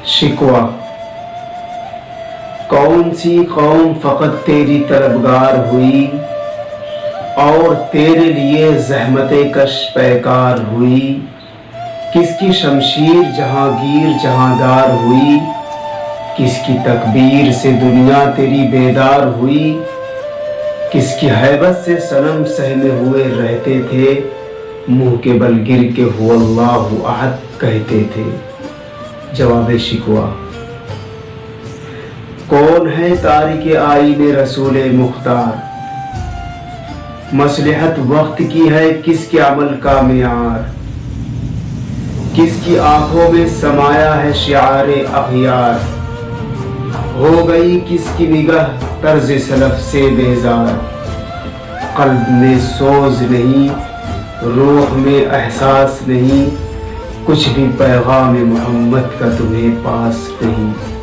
शिकवा। कौन सी कौम फ़कत तेरी तलबगार हुई और तेरे लिए ज़हमते कश पैकार हुई। किसकी शमशीर जहांगीर जहांदार हुई, किसकी तकबीर से दुनिया तेरी बेदार हुई। किसकी हैबत से सनम सहमे हुए रहते थे, मुँह के बल गिर के हु अल्लाहु अहद कहते थे। जवाब शिकवा। कौन है तारिक आईने रसूले मुख्तार, मसलहत वक्त की है किसके अमल का मियार। किसकी आंखों में समाया है शिआरे अखियार, हो गई किसकी निगाह तर्ज सलफ से बेजार। कल्ब में सोज नहीं, रूह में एहसास नहीं, कुछ भी पैगाम मोहम्मद का तुम्हें पास नहीं।